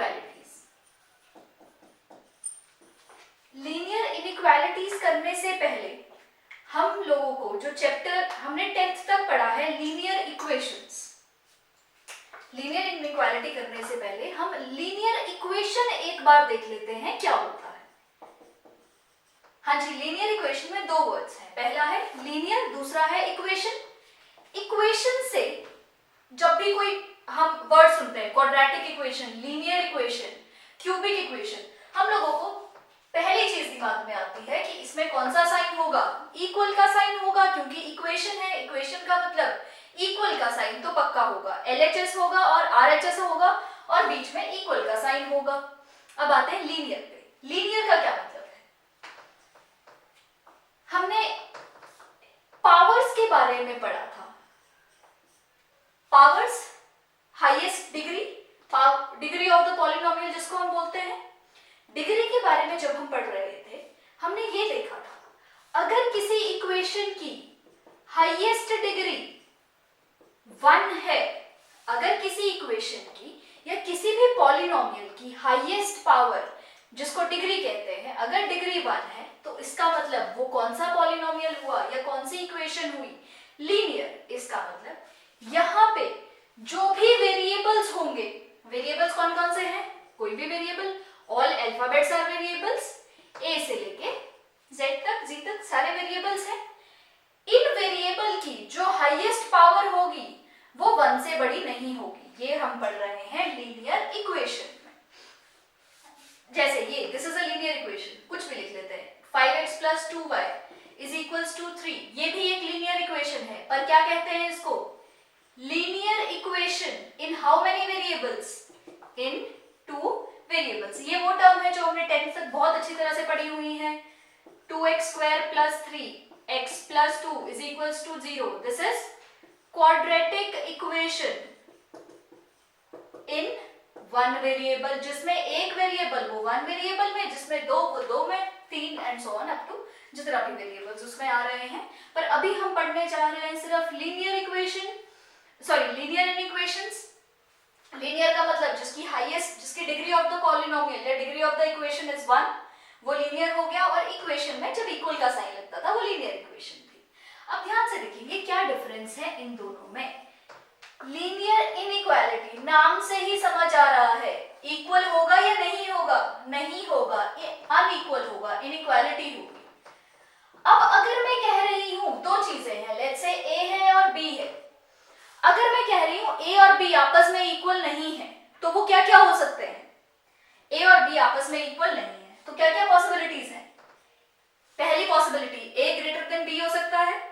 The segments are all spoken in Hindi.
इनइक्वालिटीज। लीनियर इनइक्वालिटीज करने से पहले हम लोगों को जो चैप्टर हमने 10th तक पढ़ा है लीनियर इक्वेशंस, लीनियर इनइक्वालिटी करने से पहले हम लीनियर इक्वेशन एक बार देख लेते हैं क्या होता है। हाँ जी, लीनियर इक्वेशन में दो वर्ड्स हैं, पहला है लीनियर, दूसरा है इक्वेशन। इक्वेशन से जब भी कोई हम वर्ड सुनते हैं, quadratic equation, linear equation, cubic equation, हम लोगों को पहली चीज दिमाग में आती है कि इसमें कौन सा साइन होगा, इक्वल का साइन होगा, क्योंकि इक्वेशन है, इक्वेशन का मतलब इक्वल का साइन तो पक्का होगा, एलएचएस होगा और आरएचएस होगा और बीच में इक्वल का साइन होगा। अब आते हैं लीनियर पे। लीनियर का क्या मतलब है? हमने पावर्स के बारे में पढ़ा था। Powers, highest degree, degree of the polynomial जिसको हम बोलते हैं। डिग्री के बारे में जब हम पढ़ रहे थे हमने ये देखा था, अगर किसी इक्वेशन की हाईएस्ट डिग्री 1 है, अगर किसी इक्वेशन की या किसी भी पॉलिनोमियल की हाईएस्ट पावर जिसको डिग्री कहते हैं, अगर डिग्री 1 है तो इसका मतलब वो कौन सा पॉलिनोमियल हुआ या कौन सी इक्वेशन हुई, लीनियर। इसका मतलब यहाँ पे जो भी वेरिएबल्स होंगे, वेरिएबल्स कौन कौन से हैं, कोई भी variable, all alphabets are variables, A से लेके जेड तक, जी तक सारे वेरिएबल्स हैं। इन वेरिएबल की जो हाईएस्ट पावर होगी वो 1 से बड़ी नहीं होगी। ये हम पढ़ रहे हैं लीनियर इक्वेशन में। जैसे ये this is a linear equation, कुछ भी लिख लेते हैं, 5x + 2y = 3, ये भी एक लीनियर इक्वेशन है, पर क्या कहते हैं इसको, linear equation in how many variables, in 2 variables. ये वो टर्म है जो हमने 10th तक बहुत अच्छी तरह से पढ़ी हुई है। 2x² + 3x + 2 = 0, this is quadratic equation in 1 variable, जिसमें एक वेरिएबल वो 1 वेरिएबल में, जिसमें 2 वो 2 में, 3 and so on up to जितना भी वेरिएबल्स उसमें आ रहे हैं। पर अभी हम पढ़ने जा रहे हैं सिर्फ linear equation, sorry linear inequations. Linear का मतलब जिसकी हाईएस्ट, जिसकी डिग्री ऑफ द पॉलिनोमियल या degree of the equation is 1, वो लीनियर हो गया, और इक्वेशन में जब इक्वल का साइन लगता था वो लीनियर इक्वेशन थी। अब ध्यान से देखेंगे क्या डिफरेंस है इन दोनों में। लीनियर इनइक्वालिटी नाम से ही समझ आ रहा है, इक्वल होगा या नहीं होगा, नहीं होगा, अनइक्वल होगा, इनइक्वालिटी होगी। अब अगर मैं कह रही हूं दो चीजें हैं, लेट्स से ए है और बी है, अगर मैं कह रही हूं ए और बी आपस में इक्वल नहीं है तो वो क्या क्या हो सकते हैं, ए और बी आपस में इक्वल नहीं है तो क्या क्या पॉसिबिलिटीज हैं। पहली पॉसिबिलिटी ए > बी हो सकता है,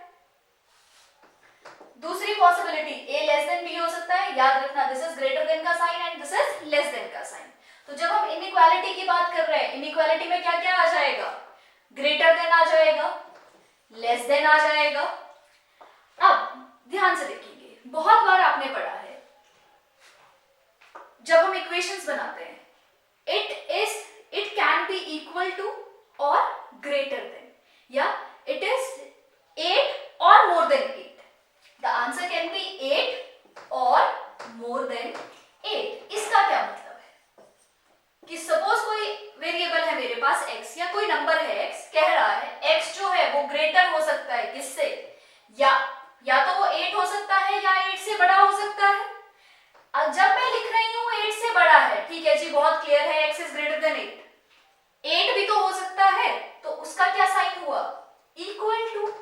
दूसरी पॉसिबिलिटी a < b हो सकता है। याद रखना दिस इज ग्रेटर देन का sign and this is less than का साइन। तो जब हम इनइक्वालिटी की बात कर रहे हैं, इनइक्वालिटी में क्या क्या आ जाएगा, ग्रेटर देन आ जाएगा, लेस देन आ जाएगा। अब ध्यान से देखिए, बहुत बार आपने पढ़ा है जब हम इक्वेशंस बनाते हैं, it can be equal to और ग्रेटर देन, या इट इज 8 और more than 8। The answer can be 8 or more than 8। इसका क्या मतलब है कि सपोज कोई वेरिएबल है मेरे पास x, या कोई नंबर है x, कह रहा है x जो है वो ग्रेटर हो सकता है किससे, या तो वो 8 हो सकता है या 8 से बड़ा हो सकता है। अब जब मैं लिख रही हूँ 8 से बड़ा है, ठीक है जी, बहुत क्लियर है, x is greater than 8, 8 भी तो हो सकता है, तो उसका क्या साइन हुआ, इक्वल टू।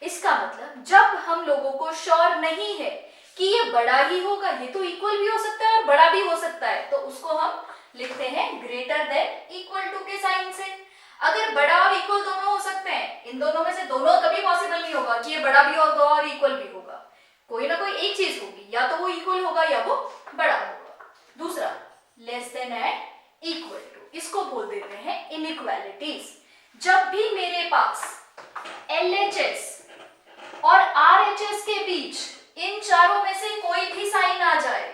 इसका मतलब जब हम लोगों को श्योर नहीं है कि ये बड़ा ही होगा, ये तो इक्वल भी हो सकता है और बड़ा भी हो सकता है, तो उसको हम लिखते हैं ग्रेटर देन इक्वल टू के साइन से। अगर बड़ा और इक्वल दोनों हो सकते हैं, इन दोनों में से दोनों कभी पॉसिबल नहीं होगा कि ये बड़ा भी होगा और इक्वल भी होगा, कोई ना कोई एक चीज होगी, या तो वो इक्वल होगा या वो बड़ा होगा। दूसरा less than and equal to, इसको बोल देते हैं इनइक्वालिटीज। जब भी मेरे पास LHS और RHS के बीच इन चारों में से कोई भी साइन आ जाए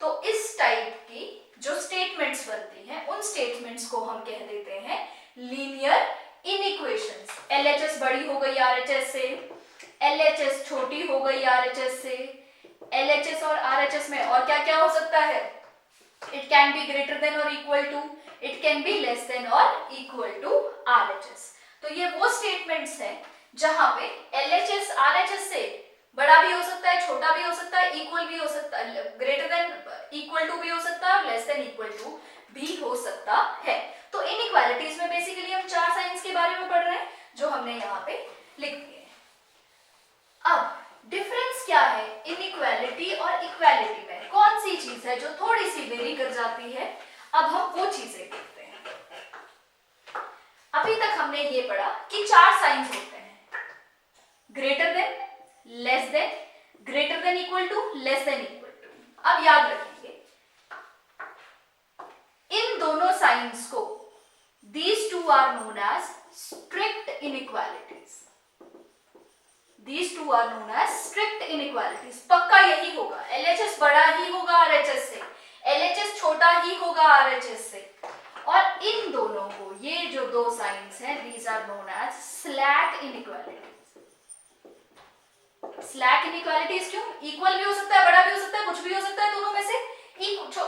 तो इस टाइप की जो स्टेटमेंट्स बनती हैं उन स्टेटमेंट्स को हम कह देते हैं लीनियर इनइक्वेशंस। LHS बड़ी हो गई RHS से, LHS छोटी हो गई RHS से, LHS और RHS में और क्या क्या हो सकता है, it can be greater than or equal to, it can be less than or equal to RHS. तो ये वो स्टेटमेंट्स हैं जहां पे LHS RHS से बड़ा भी हो सकता है, छोटा भी हो सकता है, इक्वल भी हो सकता है, ग्रेटर देन इक्वल टू भी हो सकता है और लेस देन इक्वल टू भी हो सकता है. तो इनइक्वालिटीज में बेसिकली हम चार साइंस के बारे में पढ़ रहे हैं जो हमने यहाँ पे लिख दिए हैं. अब डिफरेंस क्या है इनइक्वालिटी और इक्वालिटी में? कौन सी चीज है जो थोड़ी सी वेरी कर जाती है? अब हम वो चीजें देखते हैं. अभी तक हमने ये पढ़ा कि चार साइंस होते हैं, greater than, less than, greater than equal to, less than equal to. अब याद रखेंगे इन दोनों साइंस को these two are known as strict inequalities. These two are known as strict inequalities. पक्का यही होगा, LHS बड़ा ही होगा RHS से, LHS छोटा ही होगा RHS से. और इन दोनों को, ये जो दो साइंस हैं, these are known as slack inequalities. slack inequalities क्यों? इक्वल भी हो सकता है, बड़ा भी हो सकता है, कुछ भी हो सकता है दोनों में से,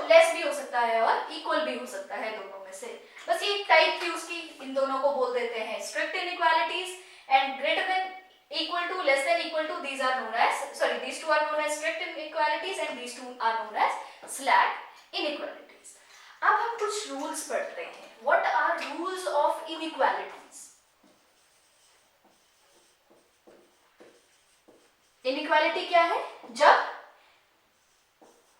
लेस भी हो सकता है और इक्वल भी हो सकता है दोनों में से. बस ये टाइप थी उसकी, इन दोनों को बोल देते हैं strict inequalities. And greater than equal to, less than equal to, these are known as, sorry, these two are known as strict inequalities and these two are known as slack inequalities. अब हम कुछ रूल्स पढ़ते हैं. What are rules of inequalities? Inequality क्या है? जब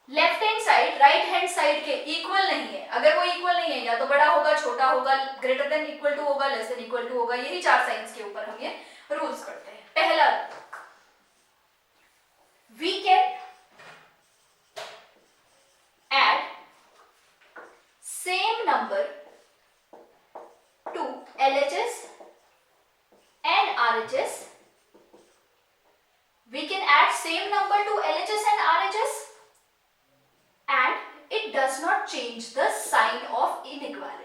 left hand side right hand side के इक्वल नहीं है. अगर वो इक्वल नहीं है, या तो बड़ा होगा, छोटा होगा, ग्रेटर देन इक्वल टू होगा, लेस देन इक्वल टू होगा. यही चार साइंस के ऊपर हम ये रूल्स पढ़ते हैं. पहला, we can add same number to LHS and RHS. We can add same number to LHS and RHS and it does not change the sign of inequality.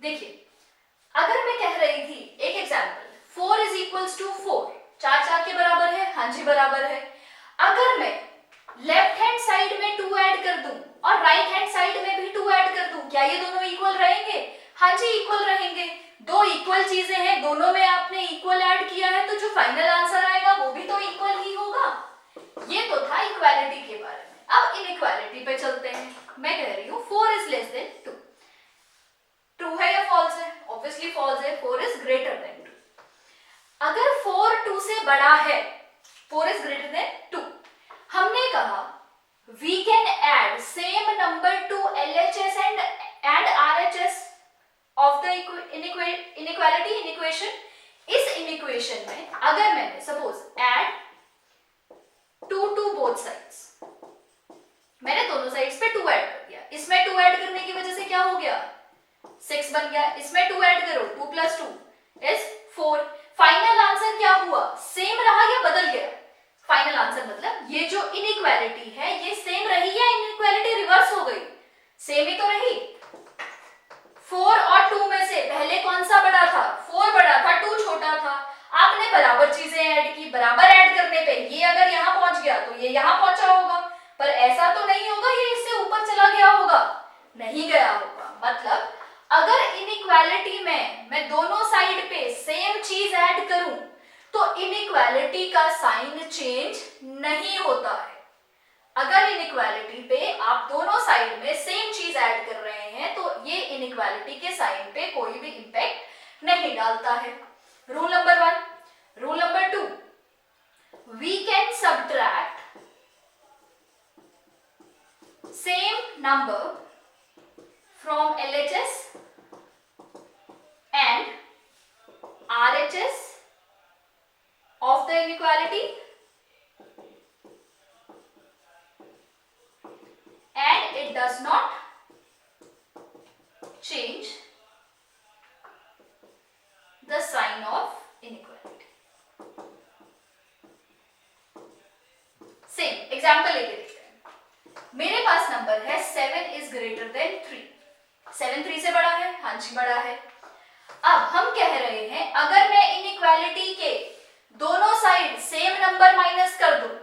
देखिए, अगर मैं कह रही थी एक एग्जाम्पल, 4 इज इक्वल्स टू 4, 4 4 के बराबर है. हाँ जी बराबर है. अगर मैं लेफ्ट हैंड साइड में 2 ऐड कर दूं और राइट हैंड साइड में भी 2 ऐड कर दूं, क्या ये दोनों इक्वल रहेंगे? हाँ जी इक्वल रहेंगे. दो इक्वल चीजें हैं, दोनों में आपने इक्वल ऐड किया है, तो जो फाइनल आंसर आएगा वो भी तो इक्वल ही होगा. ये तो था इक्वालिटी के बारे में. अब इनइक्वालिटी पे चलते हैं. मैं कह रही हूँ 4 इज लेस देन 2. ट्रू है या फॉल्स है? ऑब्वियसली फॉल्स है. 4 इज ग्रेटर देन 2. अगर 4 2 से बड़ा है, 4 इज ग्रेटर देन 2, हमने कहा we can add same number to LHS and RHS of the inequality in equation. इस इनइक्वेशन में अगर मैंने suppose add 2 to both sides, मैंने दोनों साइड्स पे 2 ऐड कर दिया. इसमें 2 ऐड करने की वजह से क्या हो गया? 6 बन गया. इसमें 2 ऐड करो, 2 plus 2 is 4. फाइनल आंसर क्या हुआ? सेम रहा या बदल गया? फाइनल आंसर मतलब ये जो इनइक्वालिटी है ये सेम रही या इनइक्वालिटी रिवर्स हो गई? सेम ही तो रही. 4 और 2 में से पहले कौन सा बड़ा था? 4 बड़ा था, 2 छोटा था. आपने बराबर चीजें ऐड की. बराबर ऐड करने पे ये अगर यहाँ पहुंच गया तो ये यहाँ पहुंचा होगा, पर ऐसा तो नहीं होगा ये इससे ऊपर चला गया होगा. नहीं गया होगा. मतलब अगर इनइक्वालिटी में मैं दोनों साइड पे सेम चीज ऐड करूं तो इनइक्वालिटी का साइन चेंज नहीं होता है. अगर इनइक्वालिटी पे आप दोनों साइड में सेम चीज ऐड कर रहे हैं तो ये इनइक्वालिटी के साइन पे कोई भी इंपैक्ट नहीं डालता है. Rule number 1. Rule number 2, we can subtract same number from LHS and RHS of the inequality and it does not change the sign of inequality. Same example लेके देखते हैं. मेरे पास नंबर है 7 is greater than 3. 7 3 से बड़ा है, हाँ जी बड़ा है। अब हम कह रहे हैं अगर मैं इनइक्वालिटी के दोनों साइड सेम नंबर माइनस कर दूं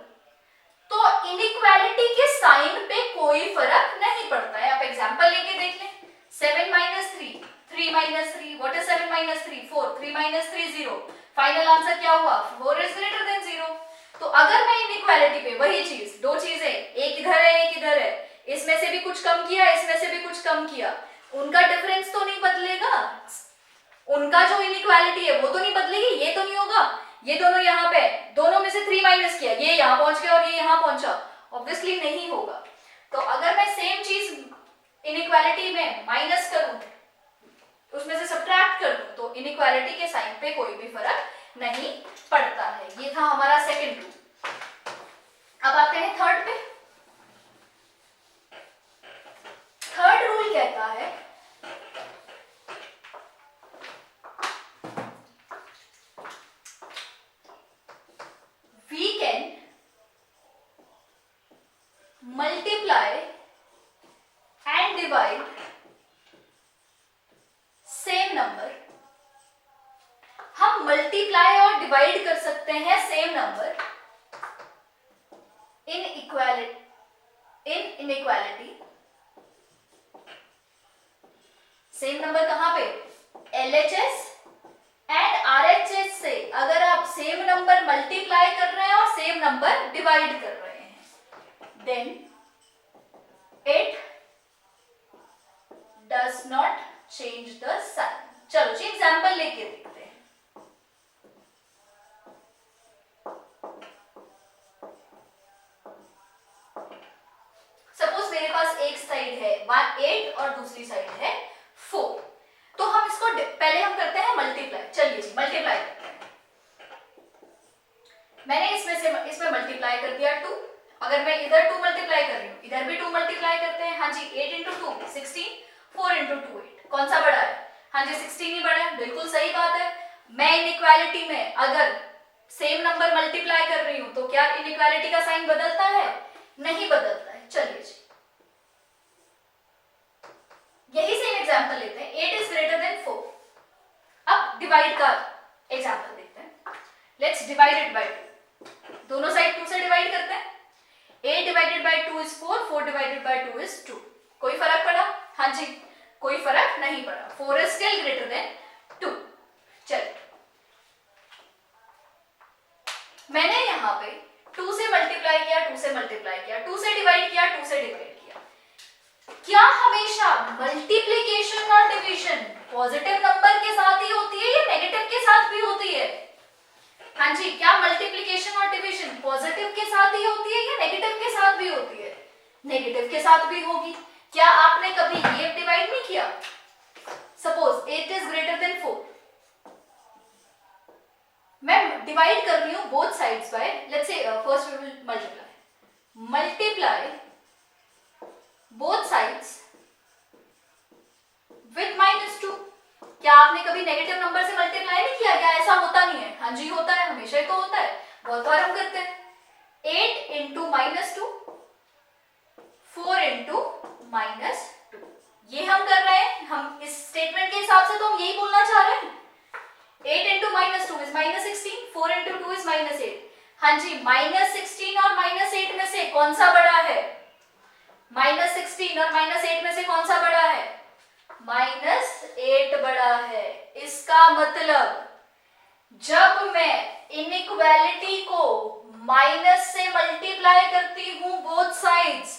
तो इनइक्वालिटी के साइन पे कोई फर्क नहीं पड़ता है। आप एग्जांपल लेके देख लें। 7 minus 3, 3 minus 3, what is 7 minus 3? 4, 3 minus 3 0। Final answer क्या हुआ? 4 is greater than 0। तो अगर मैं इनइक्वालिटी पे वही चीज, दो चीजें, एक इधर है एक इधर है, इसमें से भी कुछ कम किया इसमें से भी कुछ कम किया, उनका डिफरेंस तो नहीं बदलेगा, उनका जो इनइक्वालिटी है वो तो नहीं बदलेगी, ये तो नहीं होगा। ये दोनों यहाँ पे, दोनों में से 3 माइनस किया, ये यहाँ पहुंच गया और ये यहाँ पहुंचा, ऑब्वियसली नहीं होगा। तो अगर मैं सेम चीज इनइक्वालिटी में माइनस करूं, उसमें से सब्ट्रैक्ट कर दूं, तो इनइक्वालिटी के साइन पे कोई भी फर्क नहीं पड़ता है। ये था हमारा सेकंड रूल। अब आते हैं थर्ड पे। थर्ड रूल कहता है we can multiply and divide same number। हम मल्टीप्लाई और डिवाइड कर सकते हैं same number in inequality. Same number कहां पे? LHS एंड RHS से अगर आप सेम नंबर मल्टीप्लाई कर रहे हैं और सेम नंबर डिवाइड कर रहे हैं, then it does not change the sign. चलो जी एग्जांपल लेके देखते हैं। सपोज मेरे पास एक साइड है 8 और दूसरी साइड है 4। तो हम इसको पहले हम करते हैं मल्टीप्लाई। चलिए जी मल्टीप्लाई करते हैं। मैंने इसमें मल्टीप्लाई कर दिया 2। अगर मैं इधर 2 मल्टीप्लाई कर रही हूँ, इधर भी 2 मल्टीप्लाई करते हैं। हाँ जी 8 इंटू 2 16, 4 इंटू 2 8। कौन सा बड़ा है? हाँ जी 16 ही बड़ा है, बिल्कुल सही बात है। मैं इनइक्वालिटी में अगर सेम नंबर मल्टीप्लाई कर रही हूँ तो क्या इनइक्वालिटी का साइन बदलता है? नहीं बदलता है। चलिए जी यही सेम एग्जांपल लेते हैं। 8 इज ग्रेटर देन 4। अब डिवाइड का एग्जांपल देखते हैं। Let's divide it by 2। दोनों साइड 2 से डिवाइड करते हैं। 8 divided by 2 is 4, 4 divided by 2 is 2। कोई फर्क पड़ा? हाँ जी कोई फर्क नहीं पड़ा। 4 इज स्टिल ग्रेटर देन 2। चलिए मैंने यहाँ पे 2 से मल्टीप्लाई किया, 2 से मल्टीप्लाई किया, 2 से डिवाइड किया, 2 से डिवाइड किया। क्या हमेशा मल्टीप्लिकेशन और डिवीजन पॉजिटिव नंबर के साथ ही होती है या नेगेटिव के साथ भी होती है? हाँ जी क्या मल्टीप्लिकेशन और डिवीजन पॉजिटिव के साथ ही होती है या नेगेटिव के साथ भी होती है? नेगेटिव के साथ भी होगी। क्या आपने कभी ये डिवाइड नहीं किया? Suppose 8 is greater than 4। मैं डिवाइड कर रही हूं both sides by, let's say first we will multiply both sides with -2। क्या आपने कभी नेगेटिव नंबर से मल्टीप्लाई नहीं किया? क्या ऐसा होता नहीं है? हाँ जी होता है, हमेशा ही तो होता है, बहुत बार हम करते हैं। 8 इंटू -2, 4 इंटू -2, ये हम कर रहे हैं। हम इस स्टेटमेंट के हिसाब से तो हम यही बोलना चाह रहे हैं। 8 इंटू -2 इज -16, 4 इंटू 2 इज -8। हाँ जी -16 और -8 में से कौन सा बड़ा है? -16 और -8 में से कौन सा बड़ा है? -8 बड़ा है। इसका मतलब जब मैं इनइक्वालिटी को माइनस से मल्टीप्लाई करती हूं बोथ साइड्स,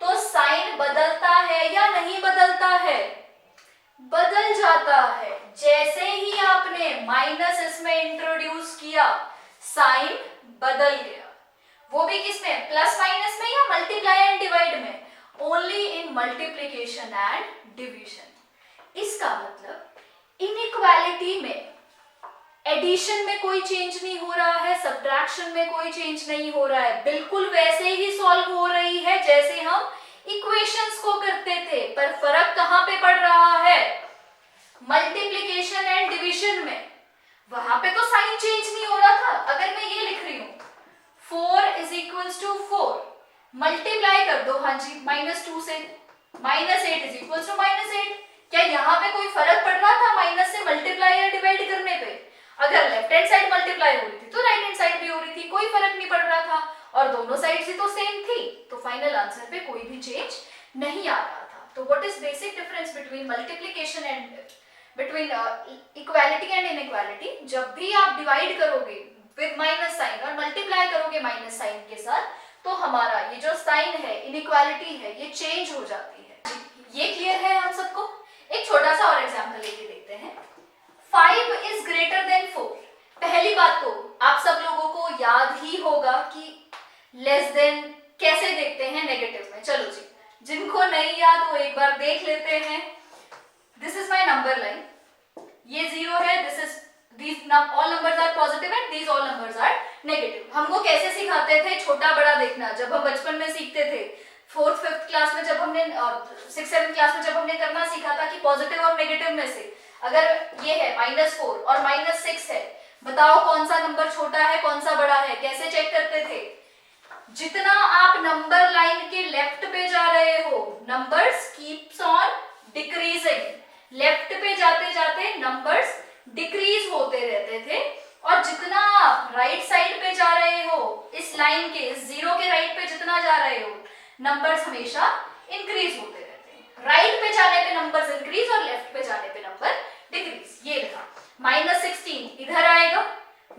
तो साइन बदलता है या नहीं बदलता है? बदल जाता है। जैसे ही आपने माइनस इसमें इंट्रोड्यूस किया साइन बदल गया। वो भी किसमें? प्लस माइनस में या मल्टीप्लाई एंड डिवाइड में? Only in multiplication and division. इसका मतलब इनइक्वालिटी में एडिशन में कोई चेंज नहीं हो रहा है, सब्ट्रैक्शन में कोई चेंज नहीं हो रहा है, बिल्कुल वैसे ही सॉल्व हो रही है जैसे हम इक्वेशंस को करते थे। पर फर्क कहां पे पड़ रहा है? मल्टीप्लिकेशन एंड डिवीजन में। वहां पे तो साइन चेंज नहीं हो रहा था। अगर मैं ये लिख रही हूं 4 इज इक्वल्स टू 4, मल्टीप्लाई कर दो हाँ जी -2 से, -8 इज इक्वल्स टू -8। यहाँ पे कोई फर्क पड़ रहा था माइनस से मल्टीप्लाई या डिवाइड करने पे? अगर लेफ्ट हैंड साइड मल्टीप्लाई हो रही थी तो राइट हैंड साइड भी हो रही थी, कोई फर्क नहीं पड़ रहा था और दोनों साइड्स ही तो सेम थी, तो फाइनल आंसर पे कोई भी चेंज नहीं आ रहा था। तो what is basic difference between multiplication and between equality and inequality? जब भी आप डिवाइड करोगे विद माइनस साइन और मल्टीप्लाई करोगे माइनस साइन के साथ, तो हमारा ये जो साइन है, इनइक्वालिटी है, ये चेंज हो जाती है। ये क्लियर है हम सबको? एक छोटा सा और एग्जांपल लेके देखते हैं। 5 इज ग्रेटर देन 4। पहली बात तो आप सब लोगों को याद ही होगा कि लेस देन कैसे देखते हैं नेगेटिव में। चलो जी, जिनको नहीं याद वो एक बार देख लेते हैं। This is my number line, ये 0 है, this is these all numbers are positive and these all numbers are negative। हमको कैसे सिखाते थे छोटा बड़ा देखना? जब हम बचपन में सीखते थे 4th 5th क्लास में, जब हमने 6th 7th क्लास में जब हमने करना सीखा था कि पॉजिटिव और नेगेटिव में से अगर ये है -4 और -6 है, बताओ कौन सा नंबर छोटा है कौन सा बड़ा है? कैसे चेक करते थे? जितना आप नंबर लाइन के लेफ्ट पे जा रहे हो, numbers keeps on decreasing. Left पे जाते जाते नंबर्स डिक्रीज होते रहते थे, और जितना आप राइट साइड पे जा रहे हो, इस लाइन के 0 के राइट पे जितना जा रहे हो, नंबर्स हमेशा इंक्रीज होते रहते हैं। राइट पे जाने पे नंबर्स इंक्रीज और लेफ्ट पे जाने पे नंबर डिक्रीज। ये लिखा -16 इधर आएगा,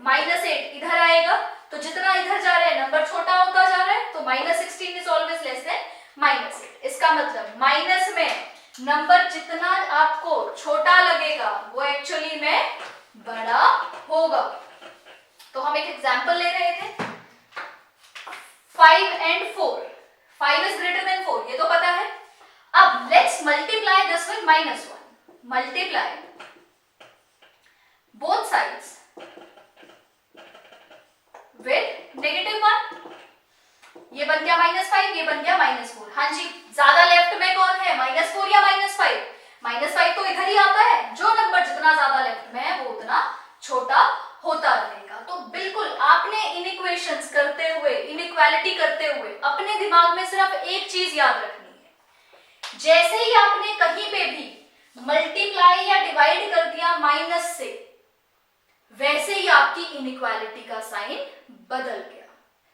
-8 इधर आएगा, तो जितना इधर जा रहे हैं नंबर छोटा होता जा रहा है, तो -16 इज ऑलवेज लेस देन -8। इसका मतलब माइनस में नंबर जितना आपको छोटा लगेगा वो एक्चुअली में बड़ा होगा। तो हम एक एग्जांपल ले रहे थे, 5 and 4, 5 is greater than 4, ये तो पता है। अब let's multiply this with -1। Multiply both sides with -1। ये बन गया -5, ये बन गया -4। हाँ जी, ज्यादा लेफ्ट में कौन है, -4 या -5? -5 तो इधर ही आता है। जो नंबर जितना ज्यादा लेफ्ट में है वो उतना छोटा होता रहेगा। तो बिल्कुल आपने इनइक्वेशंस करते हुए, इनइक्वालिटी करते हुए अपने दिमाग में सिर्फ एक चीज याद रखनी है। जैसे ही आपने कहीं पे भी मल्टीप्लाई या डिवाइड कर दिया माइनस से, वैसे ही आपकी इनइक्वालिटी का साइन बदल गया।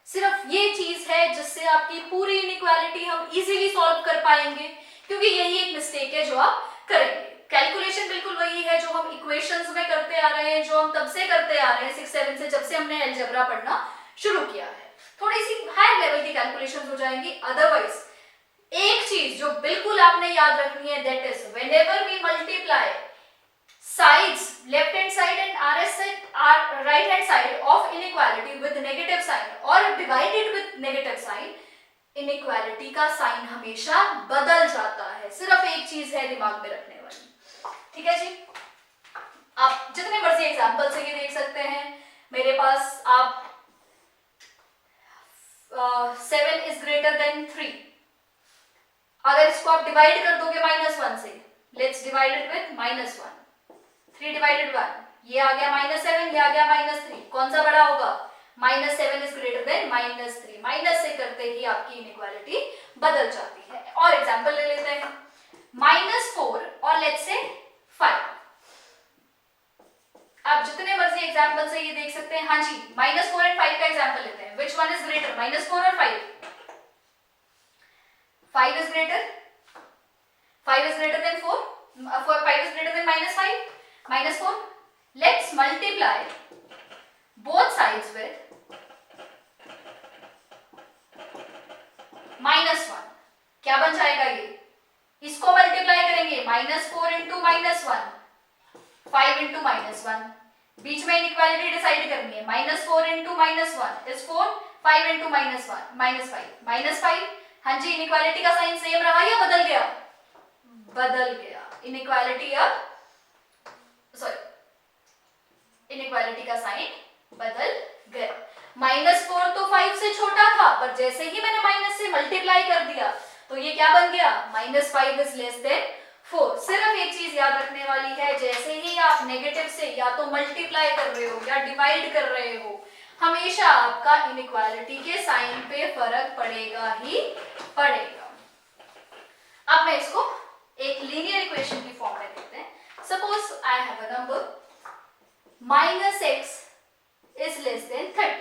सिर्फ ये चीज है जिससे आपकी पूरी इनइक्वालिटी हम इजीली सॉल्व कर पाएंगे, क्योंकि यही एक मिस्टेक है जो आप करेंगे। कैलकुलेशन बिल्कुल वही है जो हम इक्वेशंस में करते आ रहे हैं, जो हम तब से करते आ रहे हैं 6 7 से, जब से हमने अलजेब्रा पढ़ना शुरू किया है। थोड़ी सी हाई लेवल की कैलकुलेशंस हो जाएंगी। अदरवाइज एक चीज जो बिल्कुल आपने याद रखनी है, that is whenever we multiply sides, left hand side and right hand side of inequality with negative sign or divided with negative sign, inequality का साइन हमेशा बदल जाता है। सिर्फ एक चीज है दिमाग में रखने वाली, ठीक है जी। आप जितने मर्जी एग्जांपल से ये देख सकते हैं मेरे पास। आप 7 is greater than 3, अगर इसको आप डिवाइड कर दोगे -1 से, let's divide it with -1, 3 divided 1, ये आ गया -7, ये आ गया -3, कौन सा बड़ा होगा? -7 is greater than -3। माइनस से करते ही आपकी इनइक्वालिटी बदल जाती है। और एग्जांपल ले लेते हैं, -4 और लेट्स से 5। आप जितने मर्जी एग्जांपल से ये देख सकते हैं। हाँ जी, -4 और 5 का एग्जांपल लेते हैं। विच वन इज ग्रेटर, -4 और 5? 5 is greater, 5 is greater than 4, 5 is greater than -5, -4। Let's multiply both sides with -1। क्या बन जाएगा ये? इसको मल्टीप्लाई करेंगे, -4 into -1, 5 into -1। बीच में इनइक्वालिटी डिसाइड करनी है। -4 into -1 is 4, 5 into -1 -5। हाँ जी, इनइक्वालिटी का साइन सेम रहा या बदल गया? बदल गया। इनइक्वालिटी अब इनइक्वालिटी का साइन बदल गया। -4 तो 5 से छोटा था, पर जैसे ही मैंने माइनस से मल्टीप्लाई कर दिया तो ये क्या बन गया? -5 इज लेस देन 4। सिर्फ एक चीज याद रखने वाली है, जैसे ही आप नेगेटिव से या तो मल्टीप्लाई कर रहे हो या डिवाइड कर रहे हो, हमेशा आपका इनइक्वालिटी के साइन पे फर्क पड़ेगा ही पड़ेगा। अब मैं इसको एक लीनियर इक्वेशन की फॉर्म में suppose I have a number -x is less then 30।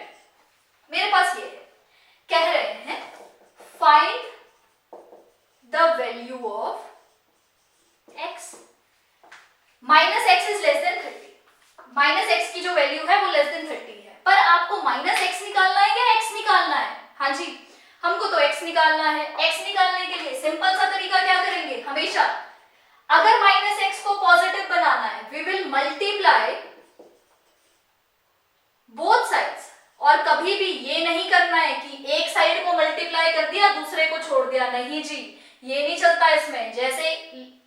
मेरे पास ये है, कह रहे हैं find the value of x। -x is less then 30। -x की जो वैल्यू है वो लेस देन 30 है, पर आपको -x निकालना है या x निकालना है? हाँ जी, हमको तो x निकालना है। x निकालने के लिए सिंपल सा तरीका क्या करेंगे, हमेशा अगर -x को पॉजिटिव बनाना है we will multiply both sides. और कभी भी ये नहीं करना है कि एक साइड को मल्टीप्लाई कर दिया दूसरे को छोड़ दिया, नहीं जी, ये नहीं चलता इसमें। जैसे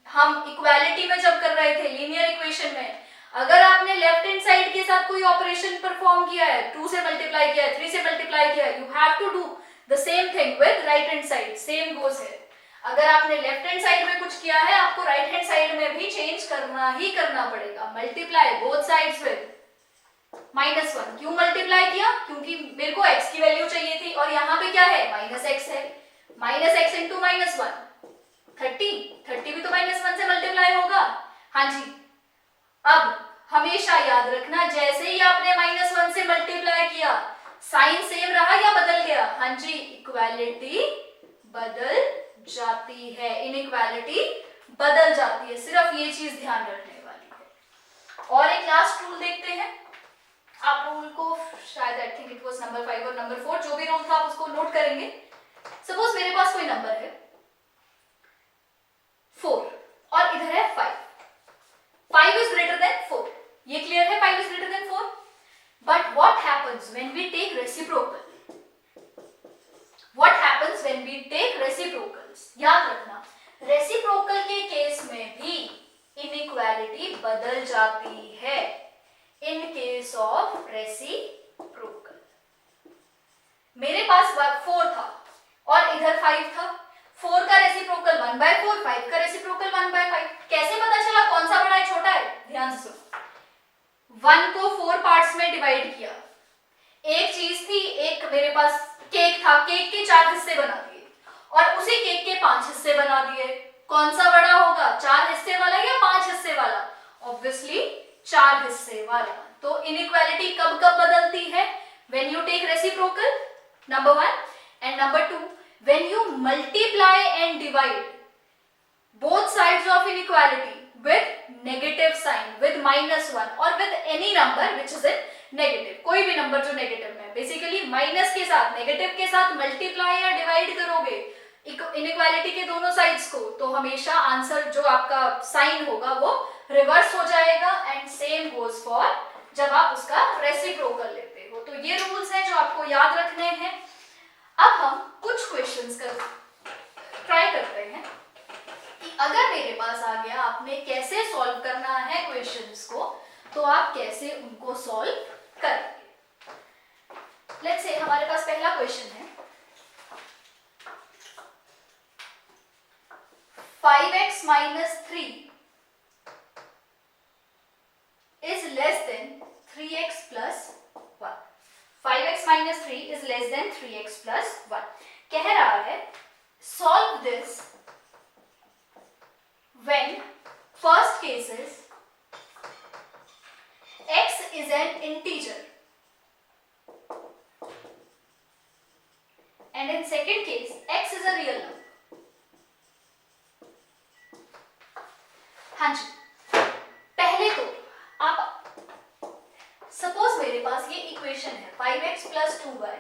हम इक्वालिटी में जब कर रहे थे, लीनियर इक्वेशन में, अगर आपने लेफ्ट हैंड साइड के साथ कोई ऑपरेशन परफॉर्म किया है, 2 से मल्टीप्लाई किया है, 3 से मल्टीप्लाई किया है, you have to do the same thing with right hand side, same goes है। अगर आपने लेफ्ट हैंड साइड में कुछ किया है, आपको राइट हैंड साइड में भी चेंज करना ही करना पड़ेगा। Multiply both sides with -1। क्यों मल्टीप्लाई किया? क्योंकि मेरे को x की वैल्यू चाहिए थी और यहाँ पे क्या है, -x है। -x इंटू -1 30 भी तो -1 से मल्टीप्लाई होगा। हाँ जी, अब हमेशा याद रखना, जैसे ही आपने -1 से मल्टीप्लाई किया, साइन सेम रहा या बदल गया? हाँ जी, इक्वालिटी बदल जाती है, इनइक्वालिटी बदल जाती है। सिर्फ ये चीज ध्यान रखने वाली है। और एक लास्ट रूल देखते हैं। आप रूल को शायद I think it was number 5 और नंबर 4, जो भी रूल था आप उसको नोट करेंगे। सपोज मेरे पास कोई नंबर है 4 और इधर है 5। 5 is greater than 4, ये क्लियर है, 5 is greater than 4। But what happens when we take reciprocal? What happens when we take reciprocals? याद रखना, रेसिप्रोकल के केस में भी इनइक्वालिटी बदल जाती है। इन केस ऑफ रेसिप्रोकल, मेरे पास 4 था और इधर 5 था। 4 का रेसिप्रोकल 1/4, 5 का रेसिप्रोकल 1/5। कैसे पता चला कौन सा बड़ा है छोटा है? ध्यान से सुनो। 1 को 4 पार्ट्स में डिवाइड किया। एक चीज थी, एक मेरे पास केक था, केक के 4 हिस्से बना दिए और उसी केक के 5 हिस्से बना दिए। कौन सा बड़ा होगा, 4 हिस्से वाला या 5 हिस्से वाला? ऑब्वियसली 4 हिस्से वाला। तो इनइक्वालिटी कब कब बदलती है? When you take reciprocal, number 1, and number 2 when you multiply and divide both sides of inequality with negative sign, with -1 or with any number which is in negative, कोई भी नंबर जो नेगेटिव में, बेसिकली माइनस के साथ, नेगेटिव के साथ मल्टीप्लाई या डिवाइड करोगे इनइक्वालिटी के दोनों साइड्स को, तो हमेशा आंसर जो आपका साइन होगा वो रिवर्स हो जाएगा। एंड सेम गोज फॉर जब आप उसका रेसिप्रोकल लेते हो। तो ये रूल्स हैं जो आपको याद रखने हैं। अब हम कुछ क्वेश्चंस ट्राई करते हैं कि अगर मेरे पास आ गया, आपने कैसे सॉल्व करना है क्वेश्चंस को, तो आप कैसे उनको सॉल्व करेंगे। लेट्स से हमारे पास पहला क्वेश्चन है 5x - 3 is less than 3x plus 1। 5x - 3 is less than 3x plus 1। कह रहा है solve this when first case is x is an integer and in second case x is a real number। हाँ जी, पहले तो आप सपोज मेरे पास ये इक्वेशन है 5x plus 2y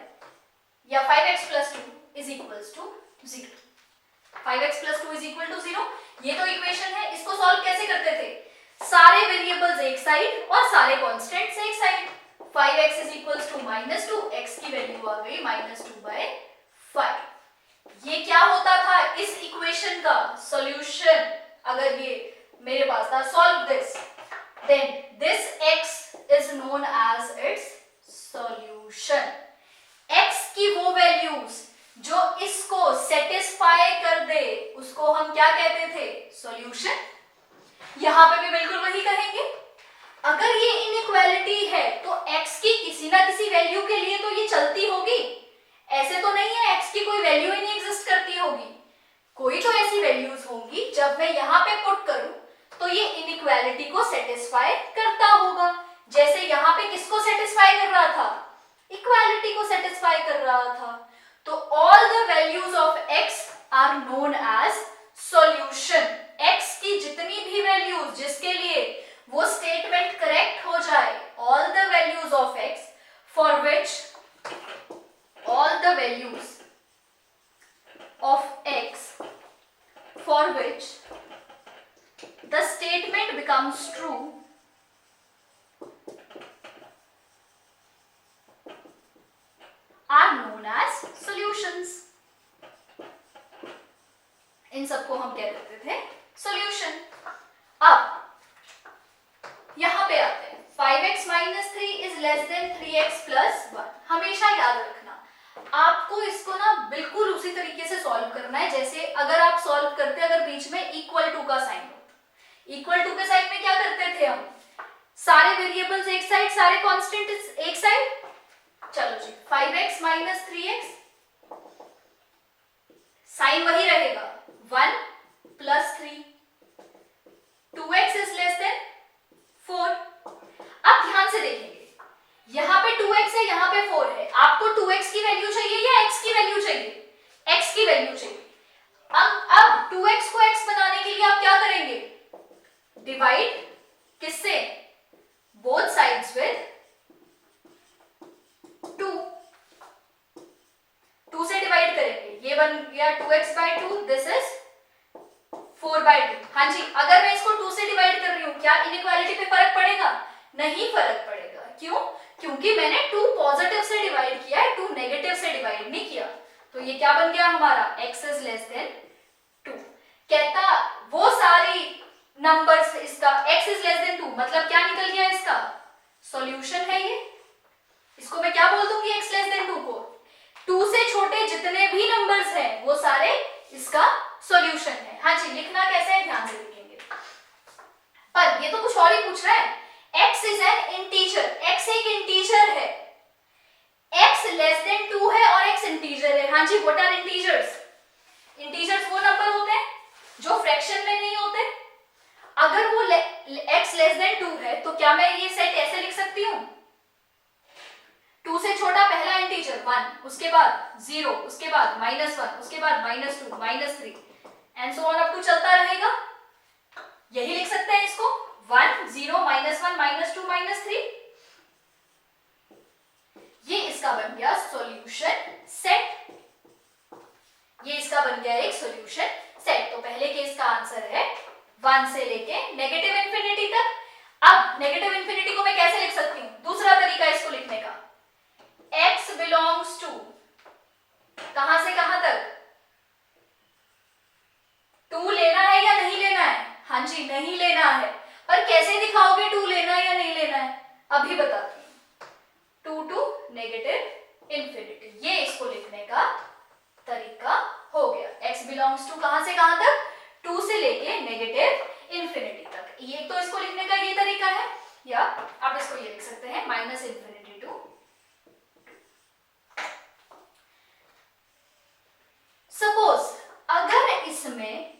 या 5x plus 2 is equals to 0। 5x plus 2 is equal to 0, ये तो इक्वेशन है। इसको सॉल्व कैसे करते थे? सारे वेरिएबल्स एक साइड और सारे कांस्टेंट्स एक side. 5x is equals to -2, x की वैल्यू आ गई -2/5। ये क्या होता था इस इक्वेशन का सॉल्यूशन? अगर ये मेरे पास था solve this, then this x is known as its solution। x की वो वैल्यूज जो इसको सेटिस्फाई कर दे उसको हम क्या कहते थे? सॉल्यूशन। यहां पे भी बिल्कुल वही कहेंगे। अगर ये इनइक्वालिटी है तो x की किसी ना किसी वैल्यू के लिए तो ये चलती होगी। ऐसे तो नहीं है x की कोई वैल्यू ही नहीं एग्जिस्ट करती होगी, कोई तो ऐसी वैल्यूज होंगी जब मैं यहां पे पुट करूं तो ये इनइक्वालिटी को सेटिस्फाई करता होगा। जैसे यहाँ पे किसको सेटिस्फाई कर रहा था, इक्वालिटी को सेटिस्फाई कर रहा था। तो all the values of x are known as solution. x की जितनी भी वैल्यूज जिसके लिए वो स्टेटमेंट करेक्ट हो जाए, all the values of x for which all the values of x for which the statement becomes true are known as solutions. इन सबको हम क्या कहते थे, सॉल्यूशन। अब यहां पे आते हैं 5x minus 3 is less than 3x plus 1। हमेशा याद रखना, आपको इसको ना बिल्कुल उसी तरीके से सॉल्व करना है जैसे अगर आप सॉल्व करते, अगर बीच में इक्वल टू का साइन हो। इक्वल टू के साइन में क्या करते थे हम, सारे वेरिएबल्स एक साइड, सारे कांस्टेंट्स एक साइड। चलो जी, 5x minus 3x साइन वही रहेगा 1 plus 3, 2x is less than 4। अब ध्यान से देखेंगे, यहां पे 2x है, यहां पे 4 है। आपको 2x की वैल्यू चाहिए या x की वैल्यू चाहिए, x की वैल्यू चाहिए। अब 2x को x बनाने के लिए आप क्या करेंगे, डिवाइड किससे, बोथ साइड्स विद 2। 2 से डिवाइड करेंगे, ये बन गया 2x/2, दिस इज 4/2। हाँ जी, अगर मैं इसको 2 से डिवाइड कर रही हूं, क्या इनइक्वालिटी पे फर्क पड़ेगा, नहीं फर्क पड़ेगा। क्यों, क्योंकि मैंने 2 पॉजिटिव से डिवाइड किया है, 2 नेगेटिव से डिवाइड नहीं किया। तो ये क्या बन गया हमारा, x is less than 2। कहता वो सारी नंबर्स, इसका x is less than 2 मतलब क्या निकल गया, इसका सॉल्यूशन है ये। इसको मैं क्या बोल दूंगी, x less than 2 को, 2 से छोटे जितने भी नंबर्स हैं वो सारे इसका सॉल्यूशन है। हाँ जी, लिखना कैसे है ध्यान से लिखेंगे। पर ये तो कुछ और ही पूछ रहा है, x is an integer, x एक इंटीजर है, x less than 2 है और x इंटीजर है। हाँ जी, what are integers? इंटीजर्स वो नंबर होते हैं जो फ्रैक्शन में नहीं होते। अगर वो x less than 2 है तो क्या मैं ये सेट ऐसे लिख सकती हूँ, 2 से छोटा पहला इंटीजर 1, उसके बाद 0, उसके बाद -1, उसके बाद -2, -3 and so on up to चलता रहेगा। यही लिख सकते हैं इसको, 1 0 -1 -2 -3। ये इसका बन गया सॉल्यूशन सेट, ये इसका बन गया एक सॉल्यूशन सेट। तो पहले केस का आंसर है 1 से लेके नेगेटिव इंफिनिटी तक। अब नेगेटिव इंफिनिटी को मैं कैसे लिख सकती हूँ, दूसरा तरीका इसको लिखने का, x बिलोंग्स टू कहां से कहां तक, 2 लेना है या नहीं लेना है, हाँ जी नहीं लेना है। पर कैसे दिखाओगे 2 लेना है या नहीं लेना है, अभी बताती हूं। 2 टू नेगेटिव इंफिनिटी, ये इसको लिखने का तरीका हो गया। x बिलोंग्स टू कहां से कहां तक, 2 से लेके नेगेटिव इंफिनिटी तक। ये तो इसको लिखने का ये तरीका है, या आप इसको ये लिख सकते हैं -इंफिनिटी टू। सपोज अगर इसमें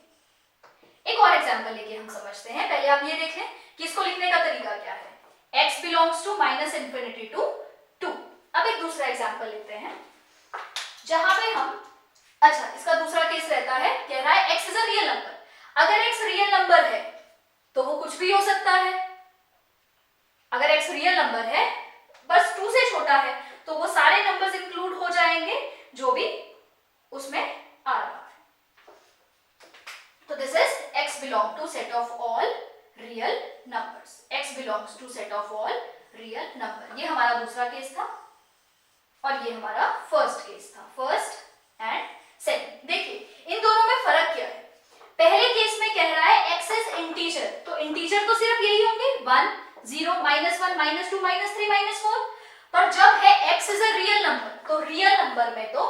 एक और एग्जांपल लेके हम समझते हैं, पहले आप ये देख लें कि इसको लिखने का तरीका क्या है। x belongs to -infinity to 2। अब एक दूसरा एग्जांपल लेते हैं जहां पे हम, अच्छा इसका दूसरा केस रहता है, कह रहा है x is a real number. अगर x रियल नंबर है तो वो कुछ भी हो सकता है। अगर x रियल नंबर है, बस 2 से छोटा है, तो वो सारे नंबर्स इंक्लूड हो जाएंगे जो भी उसमें आ रहा है। तो this is x belong to set of all real numbers, x belongs to set of all real number. ये हमारा दूसरा केस था और ये हमारा फर्स्ट केस था, फर्स्ट एंड सेकंड। देखिए इन दोनों में फर्क क्या है। पहले केस में कह रहा है x इज इंटीजर, तो इंटीजर तो सिर्फ यही होंगे 1 0 -1 -2 -3 -4। पर जब है x is a real number, तो रियल नंबर में तो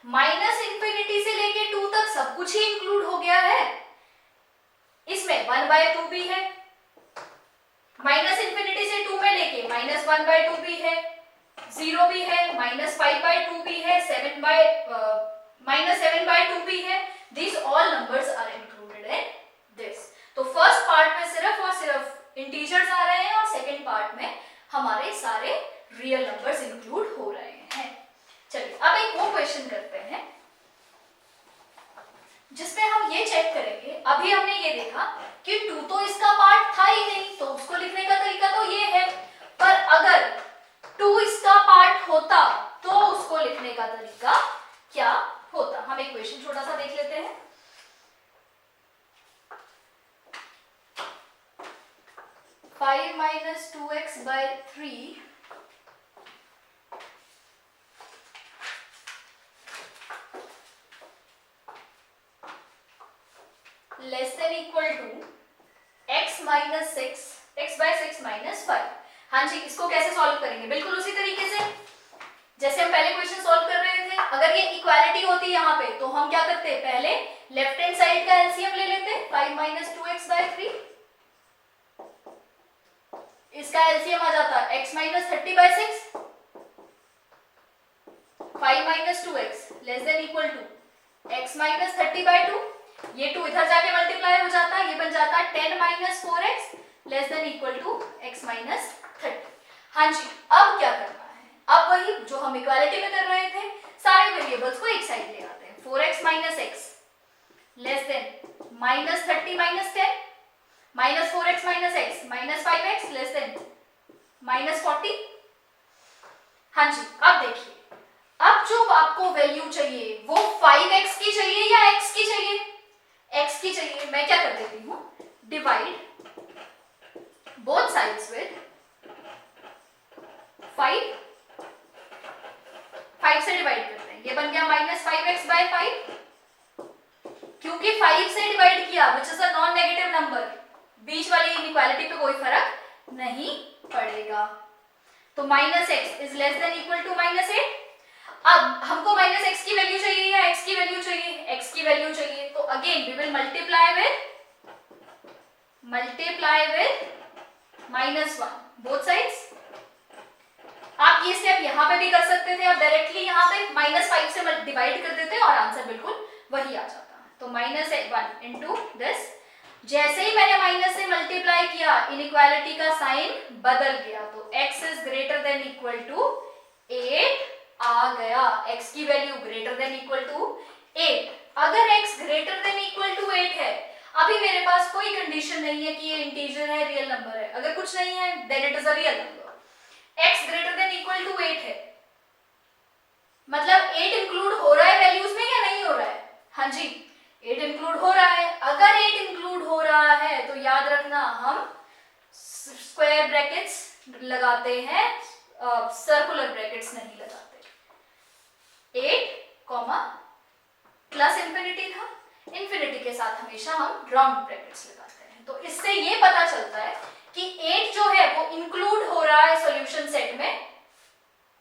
-इंफिनिटी से लेके 2 तक सब कुछ ही इंक्लूड हो गया है। इसमें 1/2 भी है, -इंफिनिटी से 2 में लेके -1/2 भी है, 0 भी है, -5/2 भी है, -7/2 भी है। These all numbers are included in this. तो फर्स्ट पार्ट में सिर्फ और सिर्फ इंटीजर हमारे सारे रियल नंबर्स इंक्लूड हो रहे हैं। चलिए अब एक वो क्वेश्चन करते हैं जिसमें हम ये चेक करेंगे, अभी हमने ये देखा कि 2 तो इसका पार्ट था ही नहीं, तो उसको लिखने का तरीका तो ये है, पर अगर 2 इसका पार्ट होता तो उसको लिखने का तरीका क्या होता। हम एक क्वेश्चन छोटा सा देख लेते हैं। 5 minus 2x by 3 less than equal to x minus 6 x by 6 minus 5। हाँ जी, इसको कैसे सॉल्व करेंगे? बिल्कुल उसी तरीके से जैसे हम पहले क्वेश्चन सॉल्व कर रहे थे। अगर ये इक्वालिटी होती यहाँ पे तो हम क्या करते हैं, पहले लेफ्ट हैंड साइड का एलसीएम ले लेते। 5 minus 2x by 3, इसका एलसीएम आ जाता x minus 30 by 6। 5 minus 2x less than equal to x minus 30 by 2, ये 2 इधर जाके मल्टीप्लाई हो जाता है, ये बन जाता है 10 minus 4x less than equal to x minus 30। हाँ जी, अब क्या करना है? अब वही जो हम इक्वालिटी में कर रहे थे, सारे वेरिएबल्स को एक साइड ले आते हैं। 4x minus x less than minus 30 minus 10 minus 4x minus x minus 5x less than minus 40। हाँ जी, अब देखिए, अब जो आपको वैल्यू चाहिए वो 5x की चाहिए या x की चाहिए? x की चाहिए। मैं क्या कर देती हूं, डिवाइड बोथ साइड्स विद 5 से डिवाइड करते हैं, ये बन गया minus 5x by 5। क्योंकि 5 से डिवाइड किया which is a non negative number, बीच वाली इनइक्वालिटी पे कोई फर्क नहीं पड़ेगा। तो minus x is less than equal to minus 8। अब हमको minus x की वैल्यू चाहिए या x की वैल्यू चाहिए? x की वैल्यू चाहिए, तो again we will multiply with -1 both sides. आप ये स्टेप यहाँ पे भी कर सकते थे, आप डायरेक्टली यहाँ पे -5 से डिवाइड कर देते और आंसर बिल्कुल वही आ जाता। तो -1 इंटू दिस, जैसे ही मैंने माइनस से मल्टीप्लाई किया इनइक्वालिटी का साइन बदल गया, तो x is greater than equal to 8 आ गया। x की value greater than equal to 8। अगर x greater than equal to 8 है, अभी मेरे पास कोई कंडीशन नहीं है कि ये इंटीजर है, रियल नंबर है। अगर कुछ नहीं है then it is a real number. x greater than equal to 8 है, मतलब 8 इंक्लूड हो रहा है वैल्यूज में या नहीं हो रहा है? हाँ जी, 8 इंक्लूड हो रहा है। अगर 8 इंक्लूड हो रहा है तो याद रखना हम स्क्वायर ब्रैकेट्स लगाते हैं, सर्कुलर ब्रैकेट्स नहीं लगाते। 8 कॉमा प्लस इंफिनिटी था, इंफिनिटी के साथ हमेशा हम राउंड ब्रैकेट्स लगाते हैं। तो इससे ये पता चलता है कि 8 जो है वो इंक्लूड हो रहा है सॉल्यूशन सेट में।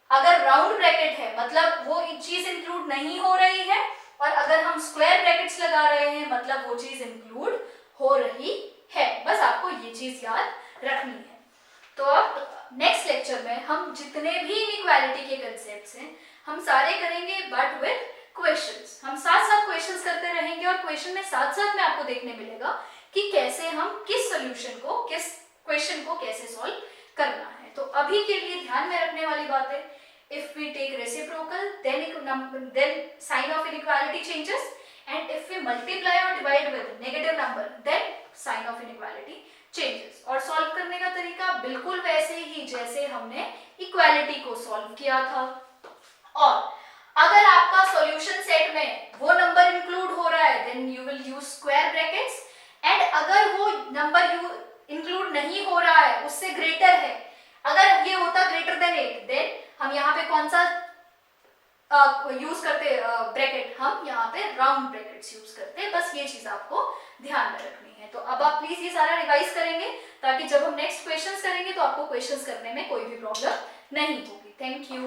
अगर राउंड ब्रैकेट है मतलब वो चीज इंक्लूड नहीं हो रही है, और अगर हम स्क्वायर ब्रैकेट्स लगा रहे हैं मतलब वो चीज इंक्लूड हो रही है। बस आपको ये चीज याद रखनी है। तो अब नेक्स्ट लेक्चर में हम जितने भी इनइक्वालिटी के कंसेप्ट्स हैं हम सारे करेंगे, बट विद क्वेश्चंस। हम साथ साथ क्वेश्चंस करते रहेंगे और क्वेश्चन में साथ साथ में आपको देखने मिलेगा कि कैसे हम किस सोल्यूशन को, किस क्वेश्चन को कैसे सॉल्व करना है। तो अभी के लिए ध्यान में रखने वाली बात है, if we take reciprocal then sign of inequality changes, and if we multiply or divide with negative number then sign of inequality changes। और सॉल्व करने का तरीका बिल्कुल वैसे ही जैसे हमने इक्वालिटी को सॉल्व किया था। और अगर आपका सॉल्यूशन सेट में वो नंबर इंक्लूड हो रहा है then you will use square brackets, and अगर वो नंबर इंक्लूड नहीं हो रहा है, उससे ग्रेटर है, अगर ये होता ग्रेटर देन 8 देन हम यहाँ पे कौन सा यूज करते ब्रैकेट, हम यहाँ पे राउंड ब्रैकेट्स यूज करते। बस ये चीज आपको ध्यान में रखनी है। तो अब आप प्लीज ये सारा रिवाइज करेंगे ताकि जब हम नेक्स्ट क्वेश्चंस करेंगे तो आपको क्वेश्चंस करने में कोई भी प्रॉब्लम नहीं होगी। Thank you.